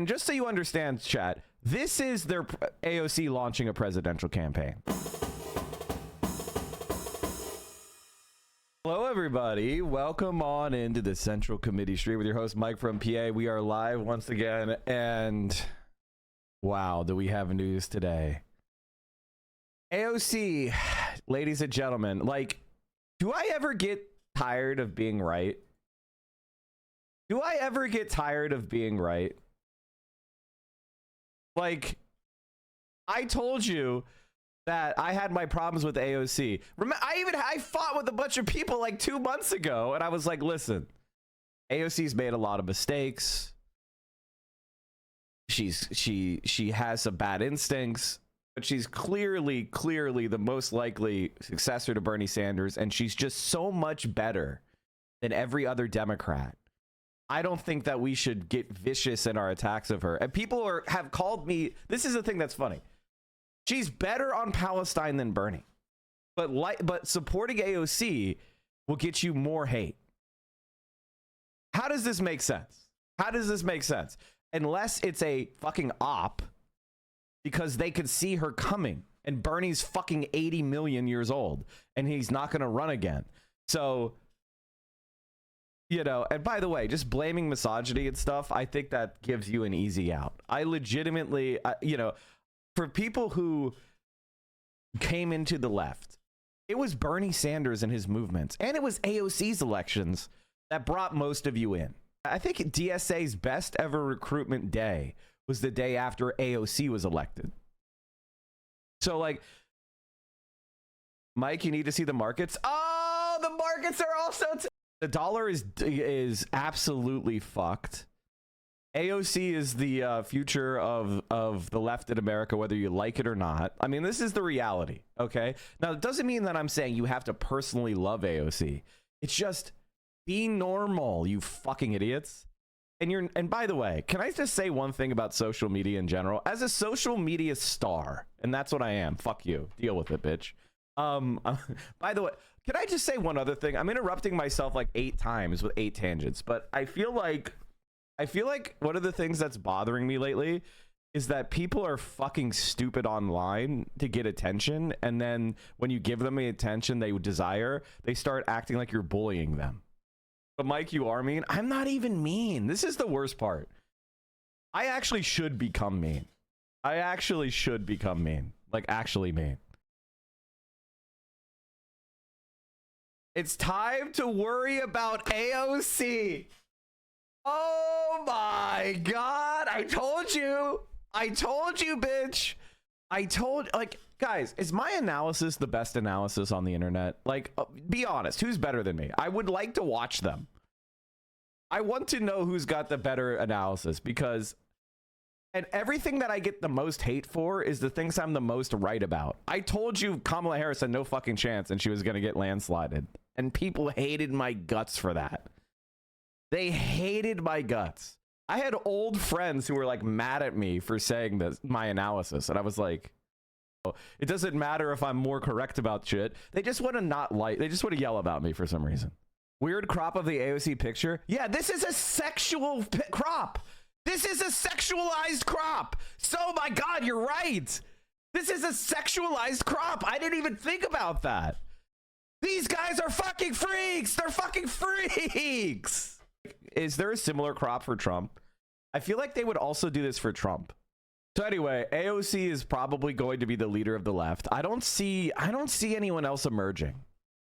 And just so you understand, chat, this is their AOC launching a presidential campaign. Hello, everybody. Welcome on into the Central Committee stream with your host, Mike from PA. We are live once again, and wow, do we have news today. AOC, ladies and gentlemen, like, do I ever get tired of being right? Do I ever get tired of being right? Like, I told you that I had my problems with AOC. I fought with a bunch of people like 2 months ago, and I was like, listen, AOC's made a lot of mistakes. She has some bad instincts, but she's clearly the most likely successor to Bernie Sanders, and she's just so much better than every other Democrat. I don't think that we should get vicious in our attacks of her. And people have called me, this is the thing that's funny. She's better on Palestine than Bernie. But supporting AOC will get you more hate. How does this make sense? How does this make sense? Unless it's a fucking op, because they could see her coming, and Bernie's fucking 80 million years old and he's not going to run again. So, you know, and by the way, just blaming misogyny and stuff, I think that gives you an easy out. I legitimately, you know, for people who came into the left, it was Bernie Sanders and his movements, and it was AOC's elections that brought most of you in. I think DSA's best ever recruitment day was the day after AOC was elected. So, like, Mike, you need to see the markets. Oh, the markets are also... The dollar is absolutely fucked. AOC is the future of the left in America, whether you like it or not. I mean, this is the reality, okay? Now, it doesn't mean that I'm saying you have to personally love AOC. It's just be normal, you fucking idiots. And by the way, can I just say one thing about social media in general? As a social media star, and that's what I am. Fuck you. Deal with it, bitch. By the way, can I just say one other thing? I'm interrupting myself like 8 times with 8 tangents, but I feel like one of the things that's bothering me lately is that people are fucking stupid online to get attention, and then when you give them the attention they desire, they start acting like you're bullying them. But Mike, you are mean. I'm not even mean. This is the worst part. I actually should become mean. I actually should become mean. Like, actually mean. It's time to worry about AOC. Oh my God. I told you. I told you, bitch. Like, guys, is my analysis the best analysis on the internet? Like, be honest. Who's better than me? I would like to watch them. I want to know who's got the better analysis, because... And everything that I get the most hate for is the things I'm the most right about. I told you Kamala Harris had no fucking chance and she was going to get landslided. And people hated my guts for that. They hated my guts. I had old friends who were like mad at me for saying this, my analysis. And I was like, oh, it doesn't matter if I'm more correct about shit. They just want to they just want to yell about me for some reason. Weird crop of the AOC picture. Yeah, this is a sexual crop. This is a sexualized crop. So, my God, you're right. This is a sexualized crop. I didn't even think about that. These guys are fucking freaks. They're fucking freaks. Is there a similar crop for Trump? I feel like they would also do this for Trump. So anyway, AOC is probably going to be the leader of the left. I don't see anyone else emerging.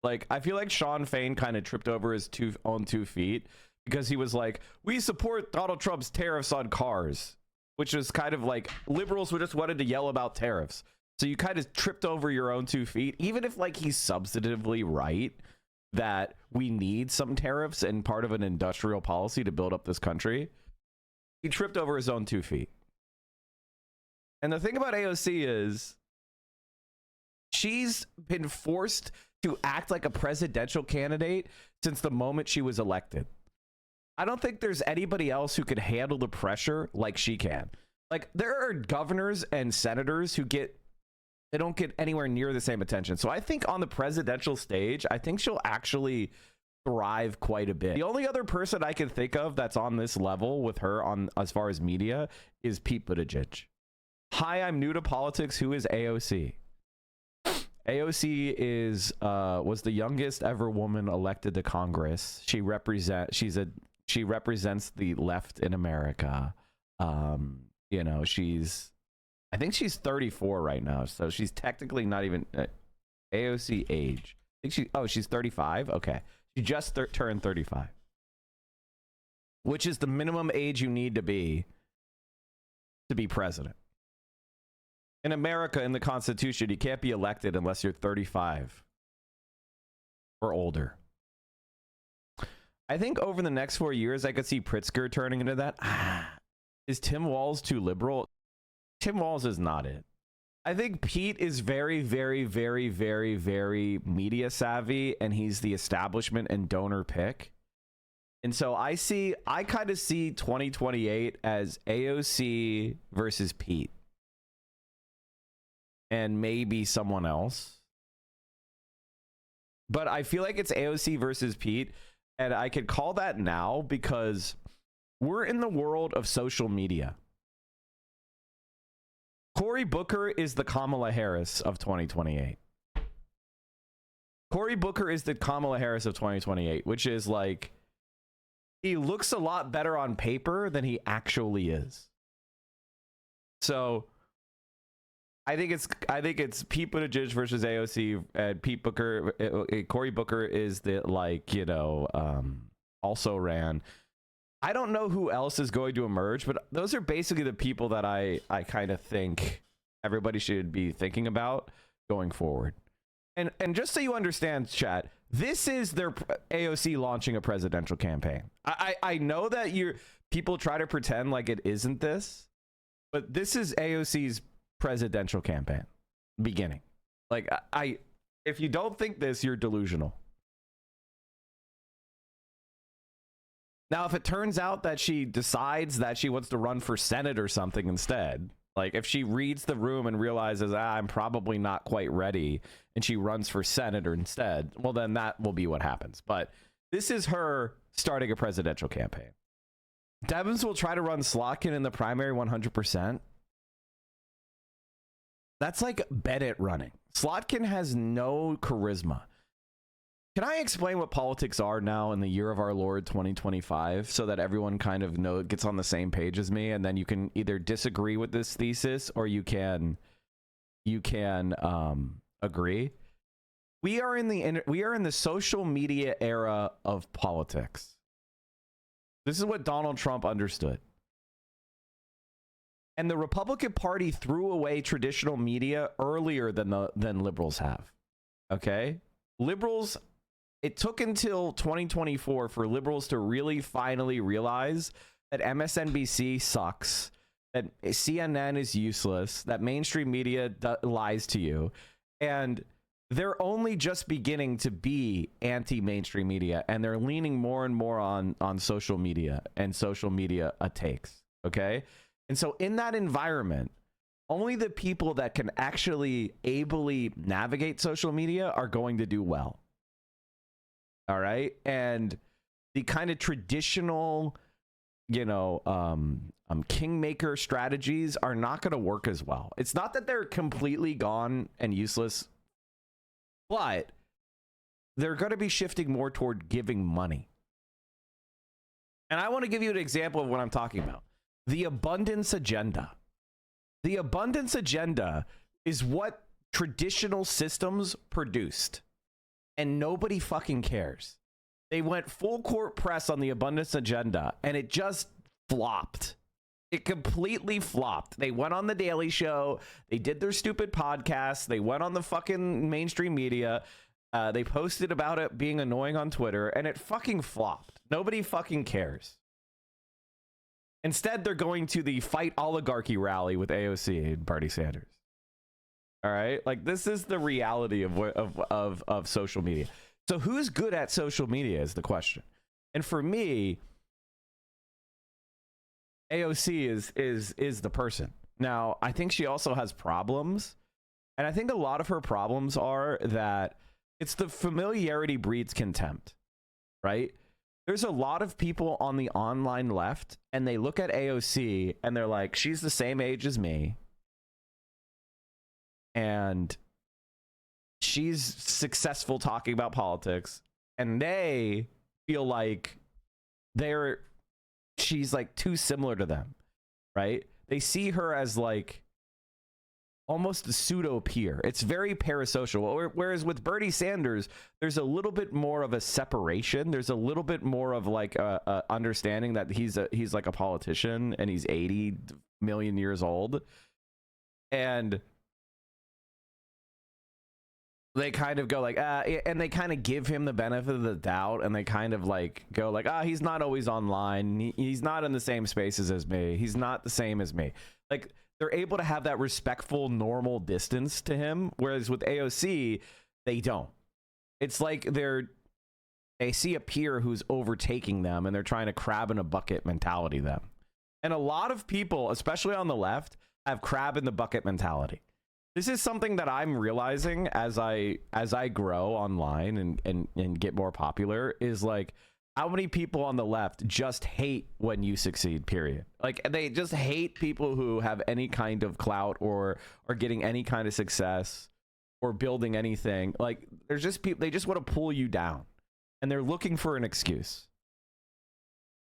Like, I feel like Sean Fain kind of tripped over his own 2 feet. Because he was like, we support Donald Trump's tariffs on cars, which is kind of like liberals who just wanted to yell about tariffs. So you kind of tripped over your own 2 feet, even if like he's substantively right that we need some tariffs and part of an industrial policy to build up this country. He tripped over his own 2 feet. And the thing about AOC is she's been forced to act like a presidential candidate since the moment she was elected. I don't think there's anybody else who could handle the pressure like she can. Like, there are governors and senators who they don't get anywhere near the same attention. So I think on the presidential stage, I think she'll actually thrive quite a bit. The only other person I can think of that's on this level with her on as far as media is Pete Buttigieg. Hi, I'm new to politics. Who is AOC? AOC is was the youngest ever woman elected to Congress. She represents the left in America. You know, I think she's 34 right now, so she's technically not even AOC age. I think she's 35. Okay, she just turned 35, which is the minimum age you need to be president. In America, in the Constitution, you can't be elected unless you're 35 or older. I think over the next 4 years, I could see Pritzker turning into that. Is Tim Walz too liberal? Tim Walz is not it. I think Pete is very, very, very, very, very media savvy, and he's the establishment and donor pick. And so I kind of see 2028 as AOC versus Pete. And maybe someone else. But I feel like it's AOC versus Pete. And I could call that now because we're in the world of social media. Cory Booker is the Kamala Harris of 2028. Cory Booker is the Kamala Harris of 2028, which is like, he looks a lot better on paper than he actually is. So I think it's Pete Buttigieg versus AOC, and Pete Booker, Cory Booker is the, like, you know, also ran. I don't know who else is going to emerge, but those are basically the people that I kind of think everybody should be thinking about going forward. And just so you understand, chat, this is their AOC launching a presidential campaign. I know that people try to pretend like it isn't this, but this is AOC's presidential campaign beginning. Like, if you don't think this, you're delusional. Now, if it turns out that she decides that she wants to run for Senate or something instead, like if she reads the room and realizes, I'm probably not quite ready, and she runs for senator instead, well, then that will be what happens. But this is her starting a presidential campaign. Dems will try to run Slotkin in the primary 100%. That's like Bennett running. Slotkin has no charisma. Can I explain what politics are now in the year of our Lord 2025 so that everyone kind of gets on the same page as me, and then you can either disagree with this thesis or you can agree. We are in the social media era of politics. This is what Donald Trump understood. And the Republican Party threw away traditional media earlier than liberals have. Okay? Liberals, it took until 2024 for liberals to really finally realize that MSNBC sucks, that CNN is useless, that mainstream media lies to you, and they're only just beginning to be anti-mainstream media, and they're leaning more and more on social media and social media takes. Okay? And so in that environment, only the people that can actually ably navigate social media are going to do well. All right. And the kind of traditional, kingmaker strategies are not going to work as well. It's not that they're completely gone and useless, but they're going to be shifting more toward giving money. And I want to give you an example of what I'm talking about. The abundance agenda. The abundance agenda is what traditional systems produced. And nobody fucking cares. They went full court press on the abundance agenda, and it just flopped. It completely flopped. They went on the Daily Show. They did their stupid podcasts. They went on the fucking mainstream media. They posted about it being annoying on Twitter, and it fucking flopped. Nobody fucking cares. Instead, they're going to the Fight Oligarchy rally with AOC and Bernie Sanders. All right, like this is the reality of social media. So who's good at social media is the question. And for me, AOC is the person. Now, I think she also has problems, and I think a lot of her problems are that it's the familiarity breeds contempt, right? There's a lot of people on the online left, and they look at AOC and they're like, she's the same age as me, and she's successful talking about politics, and they feel like she's like too similar to them, right? They see her as like almost a pseudo peer. It's very parasocial. Whereas with Bernie Sanders, there's a little bit more of a separation. There's a little bit more of like a understanding that he's like a politician and he's 80 million years old, and they kind of go like, and they kind of give him the benefit of the doubt, and they kind of like go like, he's not always online. He's not in the same spaces as me. He's not the same as me. Like, they're able to have that respectful, normal distance to him. Whereas with AOC, they don't. It's like they see a peer who's overtaking them, and they're trying to crab in a bucket mentality them. And a lot of people, especially on the left, have crab in the bucket mentality. This is something that I'm realizing as I grow online and get more popular, is like how many people on the left just hate when you succeed, period. Like, they just hate people who have any kind of clout or are getting any kind of success or building anything. Like, there's just people, they just want to pull you down, and they're looking for an excuse.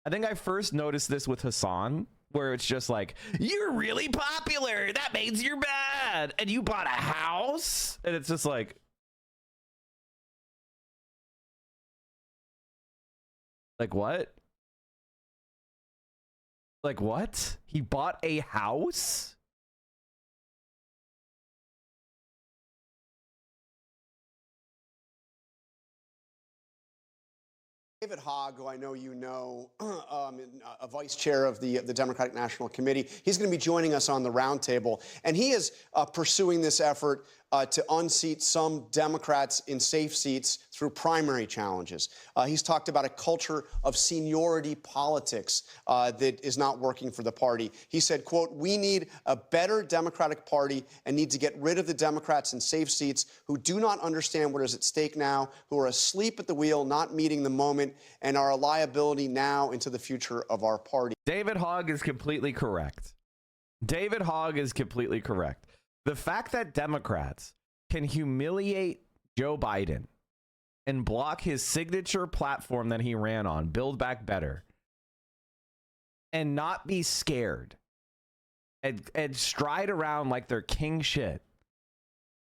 I think I first noticed this with Hassan, where it's just like, you're really popular, that means you're bad, and you bought a house, and it's just like, what? Like, what? He bought a house? David Hogg, who I know you know, a vice chair of the Democratic National Committee, he's going to be joining us on the roundtable, and he is pursuing this effort to unseat some Democrats in safe seats through primary challenges. He's talked about a culture of seniority politics that is not working for the party. He said, quote, "We need a better Democratic Party and need to get rid of the Democrats in safe seats who do not understand what is at stake now, who are asleep at the wheel, not meeting the moment, and are a liability now into the future of our party." David Hogg is completely correct. David Hogg is completely correct. The fact that Democrats can humiliate Joe Biden and block his signature platform that he ran on, Build Back Better, and not be scared and stride around like they're king shit,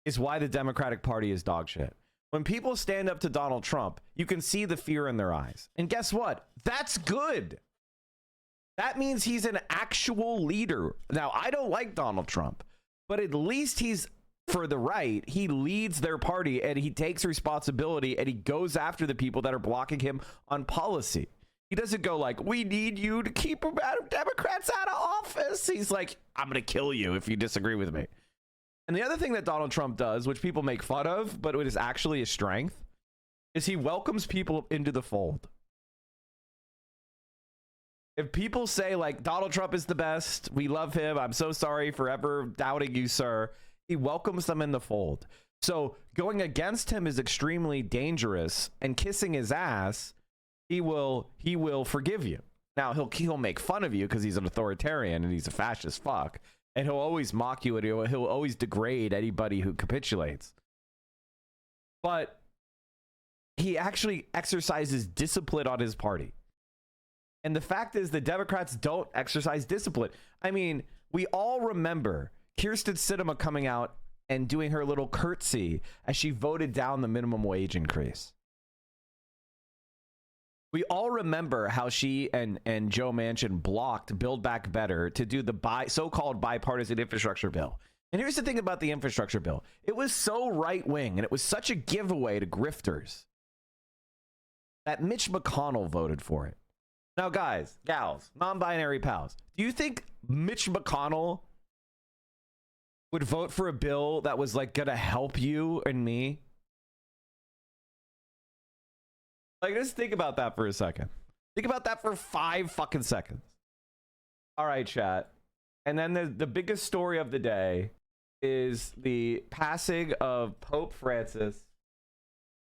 is why the Democratic Party is dog shit. When people stand up to Donald Trump, you can see the fear in their eyes. And guess what? That's good. That means he's an actual leader. Now, I don't like Donald Trump, but at least he's for the right. He leads their party, and he takes responsibility, and he goes after the people that are blocking him on policy. He doesn't go like, we need you to keep Democrats out of office. He's like, I'm going to kill you if you disagree with me. And the other thing that Donald Trump does, which people make fun of, but it is actually a strength, is he welcomes people into the fold. If people say like, Donald Trump is the best, we love him, I'm so sorry for ever doubting you, sir, he welcomes them in the fold. So going against him is extremely dangerous, and kissing his ass, he will forgive you. Now he'll make fun of you because he's an authoritarian and he's a fascist fuck, and he'll always mock you, and he'll always degrade anybody who capitulates. But he actually exercises discipline on his party. And the fact is, the Democrats don't exercise discipline. I mean, we all remember Kyrsten Sinema coming out and doing her little curtsy as she voted down the minimum wage increase. We all remember how she and Joe Manchin blocked Build Back Better to do the so-called bipartisan infrastructure bill. And here's the thing about the infrastructure bill. It was so right-wing, and it was such a giveaway to grifters that Mitch McConnell voted for it. Now, guys, gals, non-binary pals, do you think Mitch McConnell would vote for a bill that was like gonna help you and me? Like, just think about that for a second. Think about that for 5 fucking seconds. All right, chat. And then the biggest story of the day is the passing of Pope Francis